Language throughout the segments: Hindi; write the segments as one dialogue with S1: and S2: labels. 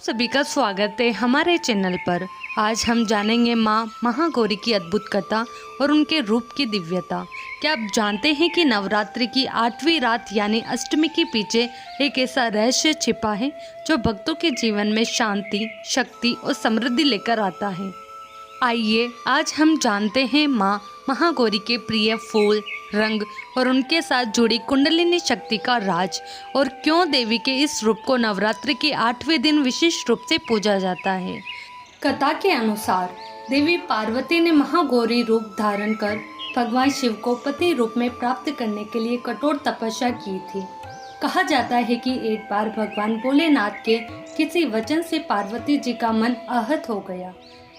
S1: सभी का स्वागत है हमारे चैनल पर। आज हम जानेंगे माँ महागौरी की अद्भुत कथा और उनके रूप की दिव्यता। क्या आप जानते हैं कि नवरात्रि की 8वीं रात यानी अष्टमी के पीछे एक ऐसा रहस्य छिपा है जो भक्तों के जीवन में शांति, शक्ति और समृद्धि लेकर आता है। आइए आज हम जानते हैं माँ महागौरी के प्रिय फूल, रंग और उनके साथ जुड़ी कुंडलिनी शक्ति का राज, और क्यों देवी के इस रूप को नवरात्रि के 8वें दिन विशेष रूप से पूजा जाता है। कथा के अनुसार देवी पार्वती ने महागौरी रूप धारण कर भगवान शिव को पति रूप में प्राप्त करने के लिए कठोर तपस्या की थी। कहा जाता है कि एक बार भगवान भोलेनाथ के किसी वचन से पार्वती जी का मन आहत हो गया,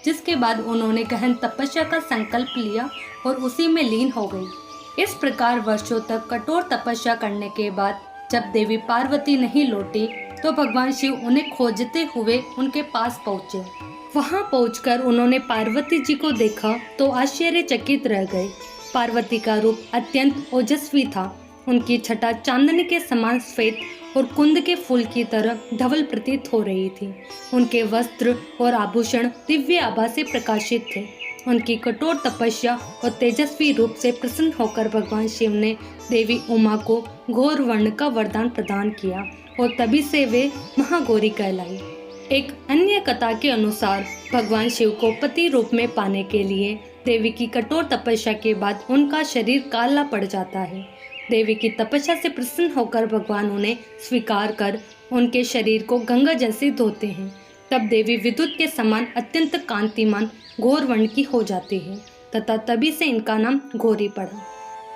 S1: जिसके बाद उन्होंने गहन तपस्या का संकल्प लिया और उसी में लीन हो गई। इस प्रकार वर्षों तक कठोर तपस्या करने के बाद जब देवी पार्वती नहीं लौटी तो भगवान शिव उन्हें खोजते हुए उनके पास पहुँचे। वहां पहुंचकर उन्होंने पार्वती जी को देखा तो आश्चर्यचकित रह गए। पार्वती का रूप अत्यंत ओजस्वी था। उनकी छटा चांदनी के समान श्वेत और कुंद के फूल की तरह धवल प्रतीत हो रही थी। उनके वस्त्र और आभूषण दिव्य आभा से प्रकाशित थे। उनकी कठोर तपस्या और तेजस्वी रूप से प्रसन्न होकर भगवान शिव ने देवी उमा को घोर वर्ण का वरदान प्रदान किया और तभी से वे महागौरी कहलाई। एक अन्य कथा के अनुसार भगवान शिव को पति रूप में पाने के लिए देवी की कठोर तपस्या के बाद उनका शरीर काला पड़ जाता है। देवी की तपस्या से प्रसन्न होकर भगवान उन्हें स्वीकार कर उनके शरीर को गंगा जल से धोते हैं। तब देवी विद्युत के समान अत्यंत कांतिमान घोर वर्ण की हो जाती है तथा तभी से इनका नाम गौरी पड़ा।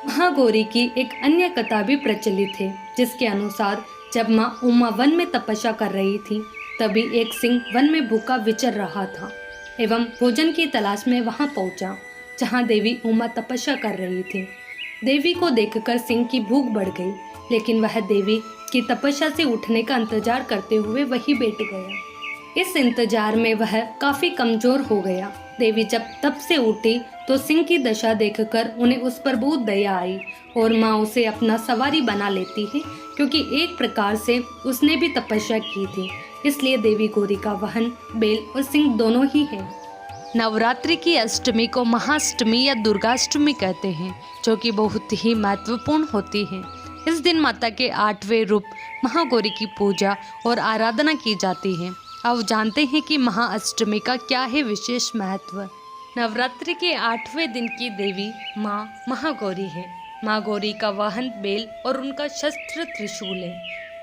S1: महागौरी की एक अन्य कथा भी प्रचलित है, जिसके अनुसार जब माँ उमा वन में तपस्या कर रही थी तभी एक सिंह वन में भूखा विचर रहा था एवं भोजन की तलाश में वहां पहुंचा जहां देवी उमा तपस्या कर रही थी। देवी को देखकर सिंह की भूख बढ़ गई, लेकिन वह देवी की तपस्या से उठने का इंतजार करते हुए वहीं बैठ गया। इस इंतजार में वह काफी कमजोर हो गया। देवी जब तप से उठी तो सिंह की दशा देखकर उन्हें उस पर बहुत दया आई और माँ उसे अपना सवारी बना लेती है, क्योंकि एक प्रकार से उसने भी तपस्या की थी। इसलिए देवी गौरी का वाहन बैल और सिंह दोनों ही है। नवरात्रि की अष्टमी को महाअष्टमी या दुर्गाष्टमी कहते हैं, जो कि बहुत ही महत्वपूर्ण होती है। इस दिन माता के 8वें रूप महागौरी की पूजा और आराधना की जाती है। अब जानते हैं कि महाअष्टमी का क्या है विशेष महत्व। नवरात्रि के 8वें दिन की देवी माँ महागौरी है। माँ गौरी का वाहन बैल और उनका शस्त्र त्रिशूल है।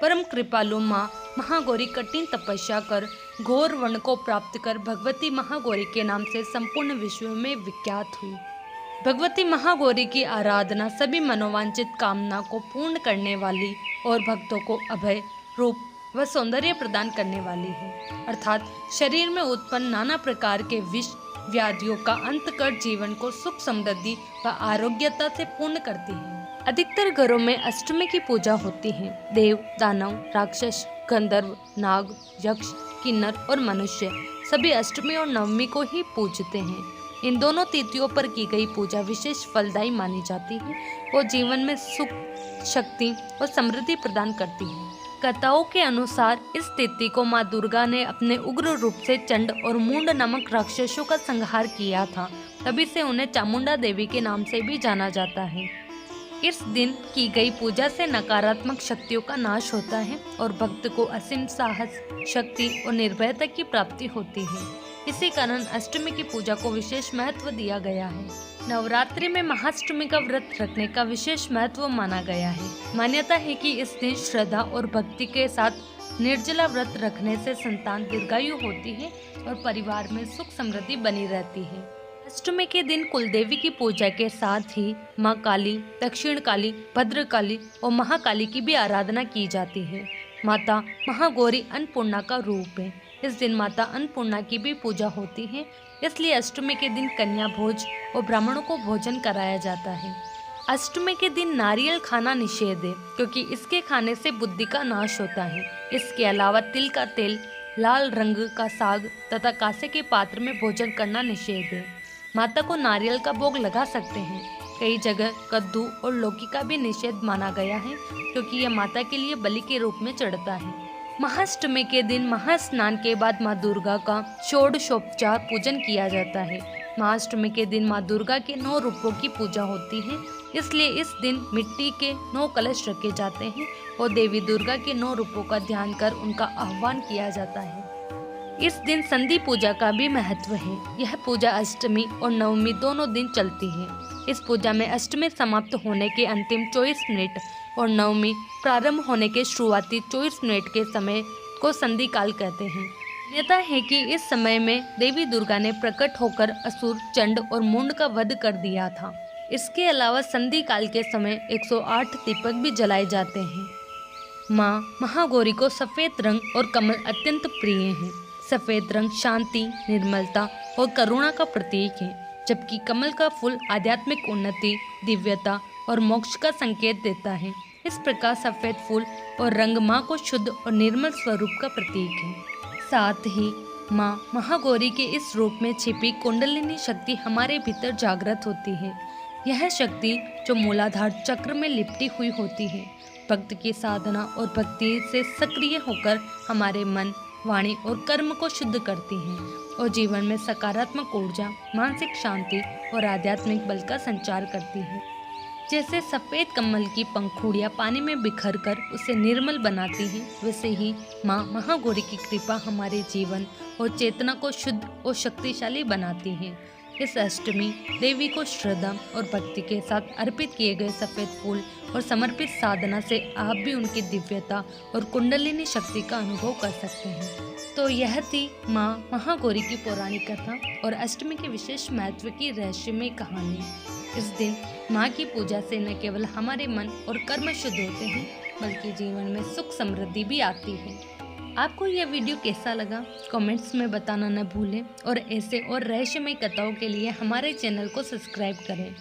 S1: परम कृपालु माँ महागौरी कठिन तपस्या कर घोर वर्ण को प्राप्त कर भगवती महागौरी के नाम से संपूर्ण विश्व में विख्यात हुई। भगवती महागौरी की आराधना सभी मनोवांछित कामना को पूर्ण करने वाली और भक्तों को अभय, रूप व सौंदर्य प्रदान करने वाली है, अर्थात शरीर में उत्पन्न नाना प्रकार के विष व्याधियों का अंत कर जीवन को सुख, समृद्धि व आरोग्यता से पूर्ण करती है। अधिकतर घरों में अष्टमी की पूजा होती है। देव, दानव, राक्षस, गंधर्व, नाग, यक्ष, किन्नर और मनुष्य सभी अष्टमी और नवमी को ही पूजते हैं। इन दोनों तिथियों पर की गई पूजा विशेष फलदायी मानी जाती है और जीवन में सुख, शक्ति और समृद्धि प्रदान करती है। कथाओं के अनुसार इस तिथि को माँ दुर्गा ने अपने उग्र रूप से चंड और मूंड नामक राक्षसों का संहार किया था, तभी से उन्हें चामुंडा देवी के नाम से भी जाना जाता है। इस दिन की गई पूजा से नकारात्मक शक्तियों का नाश होता है और भक्त को असीम साहस, शक्ति और निर्भयता की प्राप्ति होती है। इसी कारण अष्टमी की पूजा को विशेष महत्व दिया गया है। नवरात्रि में महाअष्टमी का व्रत रखने का विशेष महत्व माना गया है। मान्यता है कि इस दिन श्रद्धा और भक्ति के साथ निर्जला व्रत रखने से संतान दीर्घायु होती है और परिवार में सुख समृद्धि बनी रहती है। अष्टमी के दिन कुलदेवी की पूजा के साथ ही माँ काली, दक्षिण काली, भद्रकाली और महाकाली की भी आराधना की जाती है। माता महागौरी अन्नपूर्णा का रूप है। इस दिन माता अन्नपूर्णा की भी पूजा होती है, इसलिए अष्टमी के दिन कन्या भोज और ब्राह्मणों को भोजन कराया जाता है। अष्टमी के दिन नारियल खाना निषेध है, क्योंकि इसके खाने से बुद्धि का नाश होता है। इसके अलावा तिल का तेल, लाल रंग का साग तथा कांसे के पात्र में भोजन करना निषेध है। माता को नारियल का भोग लगा सकते हैं। कई जगह कद्दू और लौकी का भी निषेध माना गया है, क्योंकि यह माता के लिए बलि के रूप में चढ़ता है। महाअष्टमी के दिन महास्नान के बाद माँ दुर्गा का षोडशोपचार पूजन किया जाता है। महाअष्टमी के दिन माँ दुर्गा के 9 रूपों की पूजा होती है, इसलिए इस दिन मिट्टी के 9 कलश रखे जाते हैं और देवी दुर्गा के 9 रूपों का ध्यान कर उनका आह्वान किया जाता है। इस दिन संधि पूजा का भी महत्व है। यह पूजा अष्टमी और नवमी दोनों दिन चलती है। इस पूजा में अष्टमी समाप्त होने के अंतिम 24 मिनट और नवमी प्रारंभ होने के शुरुआती 24 मिनट के समय को संधि काल कहते हैं। मान्यता है कि इस समय में देवी दुर्गा ने प्रकट होकर असुर, चंड और मुंड का वध कर दिया था। इसके अलावा संधि काल के समय 108 दीपक भी जलाए जाते हैं। माँ महागौरी को सफेद रंग और कमल अत्यंत प्रिय हैं। सफेद रंग शांति, निर्मलता और करुणा का प्रतीक है, जबकि कमल का फूल आध्यात्मिक उन्नति, दिव्यता और मोक्ष का संकेत देता है। इस प्रकार सफेद फूल और रंग माँ को शुद्ध और निर्मल स्वरूप का प्रतीक है। साथ ही माँ महागौरी के इस रूप में छिपी कुंडलिनी शक्ति हमारे भीतर जागृत होती है। यह शक्ति जो मूलाधार चक्र में लिपटी हुई होती है, भक्त की साधना और भक्ति से सक्रिय होकर हमारे मन, वाणी और कर्म को शुद्ध करती हैं और जीवन में सकारात्मक ऊर्जा, मानसिक शांति और आध्यात्मिक बल का संचार करती है। जैसे सफ़ेद कमल की पंखुड़ियाँ पानी में बिखर कर उसे निर्मल बनाती हैं, वैसे ही माँ महागौरी की कृपा हमारे जीवन और चेतना को शुद्ध और शक्तिशाली बनाती है। इस अष्टमी देवी को श्रद्धा और भक्ति के साथ अर्पित किए गए सफ़ेद फूल और समर्पित साधना से आप भी उनकी दिव्यता और कुंडलिनी शक्ति का अनुभव कर सकते हैं। तो यह थी माँ महागौरी की पौराणिक कथा और अष्टमी के विशेष महत्व की रहस्यमय कहानी। इस दिन माँ की पूजा से न केवल हमारे मन और कर्म शुद्ध होते हैं, बल्कि जीवन में सुख समृद्धि भी आती है। आपको यह वीडियो कैसा लगा कमेंट्स में बताना न भूलें और ऐसे और रहस्यमय कथाओं के लिए हमारे चैनल को सब्सक्राइब करें।